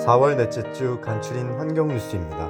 4월 넷째 주 간추린 환경 뉴스입니다.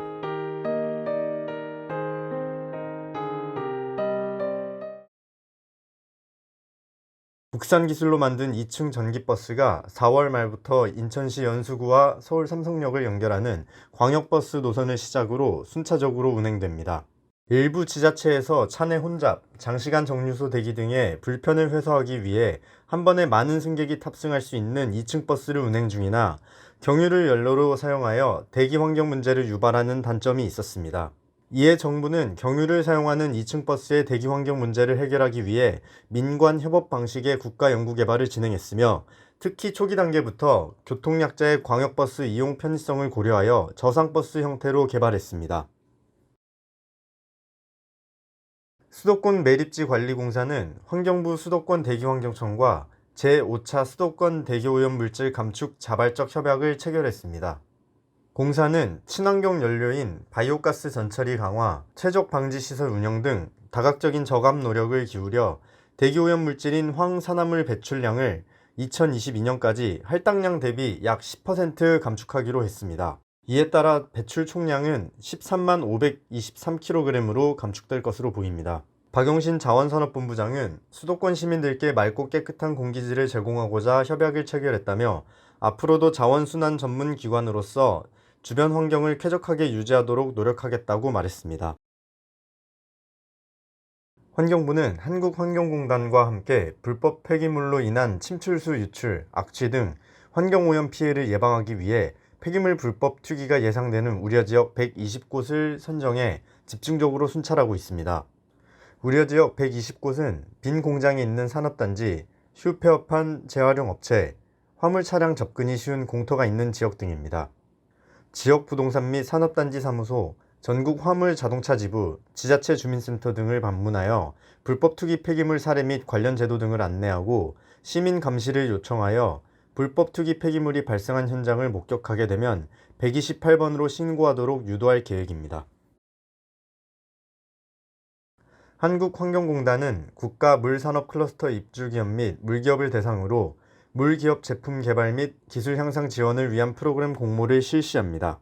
국산 기술로 만든 2층 전기버스가 4월 말부터 인천시 연수구와 서울 삼성역을 연결하는 광역버스 노선을 시작으로 순차적으로 운행됩니다. 일부 지자체에서 차내 혼잡, 장시간 정류소 대기 등의 불편을 해소하기 위해 한 번에 많은 승객이 탑승할 수 있는 2층 버스를 운행 중이나 경유를 연료로 사용하여 대기 환경 문제를 유발하는 단점이 있었습니다. 이에 정부는 경유를 사용하는 2층 버스의 대기 환경 문제를 해결하기 위해 민관 협업 방식의 국가 연구 개발을 진행했으며 특히 초기 단계부터 교통약자의 광역버스 이용 편의성을 고려하여 저상버스 형태로 개발했습니다. 수도권 매립지 관리공사는 환경부 수도권 대기환경청과 제5차 수도권 대기오염물질 감축 자발적 협약을 체결했습니다. 공사는 친환경 연료인 바이오가스 전처리 강화, 최적 방지 시설 운영 등 다각적인 저감 노력을 기울여 대기오염물질인 황산화물 배출량을 2022년까지 할당량 대비 약 10% 감축하기로 했습니다. 이에 따라 배출 총량은 13만 523kg으로 감축될 것으로 보입니다. 박용신 자원산업본부장은 수도권 시민들께 맑고 깨끗한 공기질을 제공하고자 협약을 체결했다며 앞으로도 자원순환 전문 기관으로서 주변 환경을 쾌적하게 유지하도록 노력하겠다고 말했습니다. 환경부는 한국환경공단과 함께 불법 폐기물로 인한 침출수 유출, 악취 등 환경오염 피해를 예방하기 위해 폐기물 불법 투기가 예상되는 우려지역 120곳을 선정해 집중적으로 순찰하고 있습니다. 우려지역 120곳은 빈 공장이 있는 산업단지, 휴폐업한 재활용업체, 화물차량 접근이 쉬운 공터가 있는 지역 등입니다. 지역 부동산 및 산업단지 사무소, 전국 화물 자동차 지부, 지자체 주민센터 등을 방문하여 불법 투기 폐기물 사례 및 관련 제도 등을 안내하고 시민 감시를 요청하여 불법 투기 폐기물이 발생한 현장을 목격하게 되면 128번으로 신고하도록 유도할 계획입니다. 한국환경공단은 국가 물산업 클러스터 입주기업 및 물기업을 대상으로 물기업 제품 개발 및 기술 향상 지원을 위한 프로그램 공모를 실시합니다.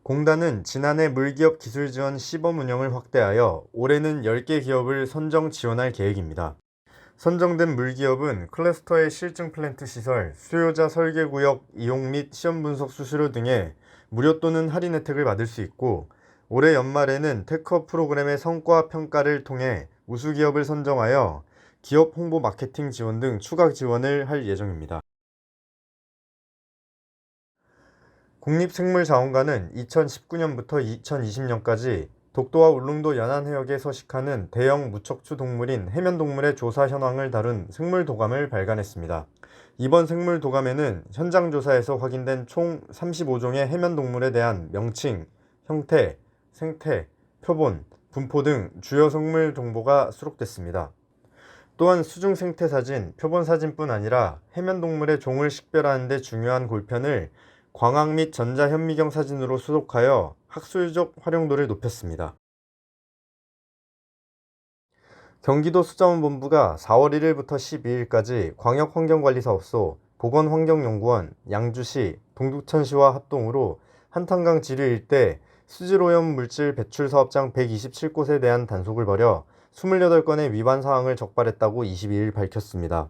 공단은 지난해 물기업 기술 지원 시범 운영을 확대하여 올해는 10개 기업을 선정 지원할 계획입니다. 선정된 물기업은 클러스터의 실증 플랜트 시설, 수요자 설계구역 이용 및 시험 분석 수수료 등의 무료 또는 할인 혜택을 받을 수 있고 올해 연말에는 테크업 프로그램의 성과 평가를 통해 우수 기업을 선정하여 기업 홍보 마케팅 지원 등 추가 지원을 할 예정입니다. 국립생물자원관은 2019년부터 2020년까지 독도와 울릉도 연안해역에 서식하는 대형 무척추 동물인 해면동물의 조사 현황을 다룬 생물도감을 발간했습니다. 이번 생물도감에는 현장 조사에서 확인된 총 35종의 해면동물에 대한 명칭, 형태, 생태, 표본, 분포 등 주요 생물 정보가 수록됐습니다. 또한 수중 생태 사진, 표본 사진뿐 아니라 해면동물의 종을 식별하는 데 중요한 골편을 광학 및 전자현미경 사진으로 수록하여 학술적 활용도를 높였습니다. 경기도 수자원본부가 4월 1일부터 12일까지 광역환경관리사업소, 보건환경연구원, 양주시, 동두천시와 합동으로 한탄강 지류 일대 수질오염 물질 배출 사업장 127곳에 대한 단속을 벌여 28건의 위반 사항을 적발했다고 22일 밝혔습니다.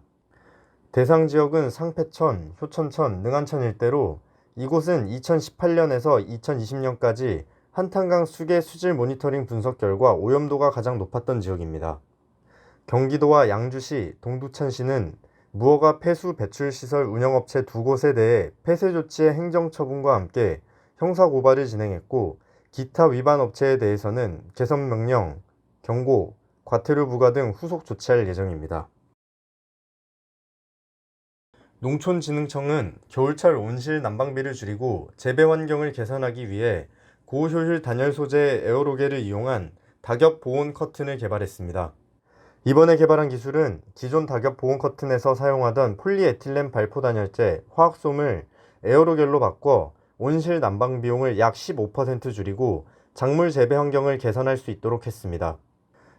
대상 지역은 상패천, 효천천, 능안천 일대로 이곳은 2018년에서 2020년까지 한탄강 수계 수질 모니터링 분석 결과 오염도가 가장 높았던 지역입니다. 경기도와 양주시, 동두천시는 무허가 폐수 배출 시설 운영업체 2곳에 대해 폐쇄 조치의 행정처분과 함께 형사고발을 진행했고 기타 위반 업체에 대해서는 개선 명령, 경고, 과태료 부과 등 후속 조치할 예정입니다. 농촌진흥청은 겨울철 온실 난방비를 줄이고 재배 환경을 개선하기 위해 고효율 단열 소재 에어로겔을 이용한 낙엽 보온 커튼을 개발했습니다. 이번에 개발한 기술은 기존 낙엽 보온 커튼에서 사용하던 폴리에틸렌 발포 단열재 화학솜을 에어로겔로 바꿔 온실 난방 비용을 약 15% 줄이고 작물 재배 환경을 개선할 수 있도록 했습니다.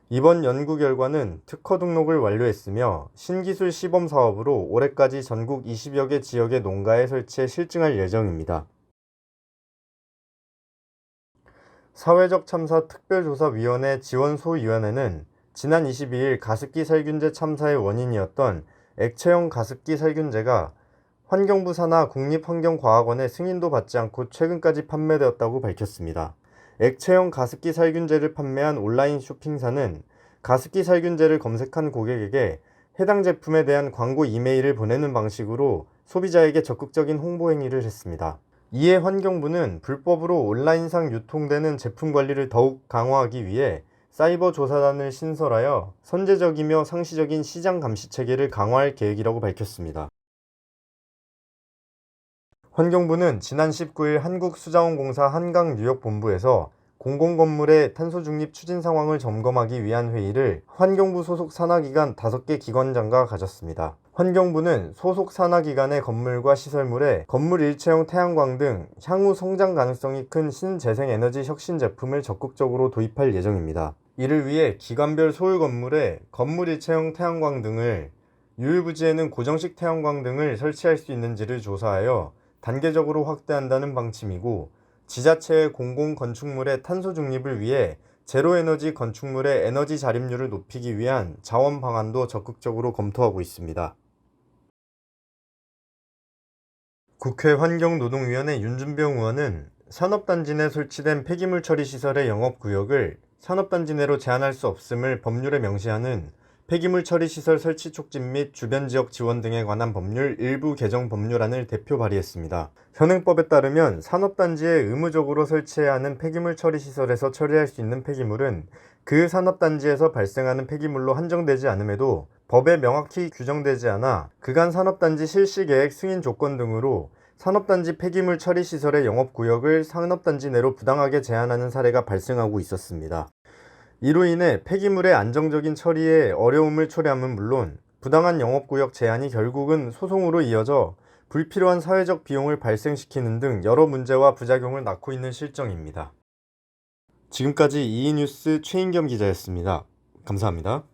이번 연구 결과는 특허 등록을 완료했으며 신기술 시범 사업으로 올해까지 전국 20여 개 지역의 농가에 설치해 실증할 예정입니다. 사회적 참사 특별조사위원회 지원소위원회는 지난 22일 가습기 살균제 참사의 원인이었던 액체형 가습기 살균제가 환경부 산하 국립환경과학원의 승인도 받지 않고 최근까지 판매되었다고 밝혔습니다. 액체형 가습기 살균제를 판매한 온라인 쇼핑사는 가습기 살균제를 검색한 고객에게 해당 제품에 대한 광고 이메일을 보내는 방식으로 소비자에게 적극적인 홍보 행위를 했습니다. 이에 환경부는 불법으로 온라인상 유통되는 제품 관리를 더욱 강화하기 위해 사이버 조사단을 신설하여 선제적이며 상시적인 시장 감시 체계를 강화할 계획이라고 밝혔습니다. 환경부는 지난 19일 한국수자원공사 한강뉴욕본부에서 공공건물의 탄소중립 추진 상황을 점검하기 위한 회의를 환경부 소속 산하기관 5개 기관장과 가졌습니다. 환경부는 소속 산하기관의 건물과 시설물에 건물 일체형 태양광 등 향후 성장 가능성이 큰 신재생에너지 혁신 제품을 적극적으로 도입할 예정입니다. 이를 위해 기관별 소유 건물에 건물 일체형 태양광 등을, 유일부지에는 고정식 태양광 등을 설치할 수 있는지를 조사하여 단계적으로 확대한다는 방침이고, 지자체의 공공 건축물의 탄소 중립을 위해 제로에너지 건축물의 에너지 자립률을 높이기 위한 자원 방안도 적극적으로 검토하고 있습니다. 국회 환경노동위원회 윤준병 의원은 산업단지 내 설치된 폐기물 처리 시설의 영업구역을 산업단지 내로 제한할 수 없음을 법률에 명시하는 폐기물 처리 시설 설치 촉진 및 주변 지역 지원 등에 관한 법률 일부 개정 법률안을 대표 발의했습니다. 현행법에 따르면 산업단지에 의무적으로 설치해야 하는 폐기물 처리 시설에서 처리할 수 있는 폐기물은 그 산업단지에서 발생하는 폐기물로 한정되지 않음에도 법에 명확히 규정되지 않아 그간 산업단지 실시계획 승인 조건 등으로 산업단지 폐기물 처리 시설의 영업구역을 산업단지 내로 부당하게 제한하는 사례가 발생하고 있었습니다. 이로 인해 폐기물의 안정적인 처리에 어려움을 초래함은 물론 부당한 영업구역 제한이 결국은 소송으로 이어져 불필요한 사회적 비용을 발생시키는 등 여러 문제와 부작용을 낳고 있는 실정입니다. 지금까지 이이뉴스 최인겸 기자였습니다. 감사합니다.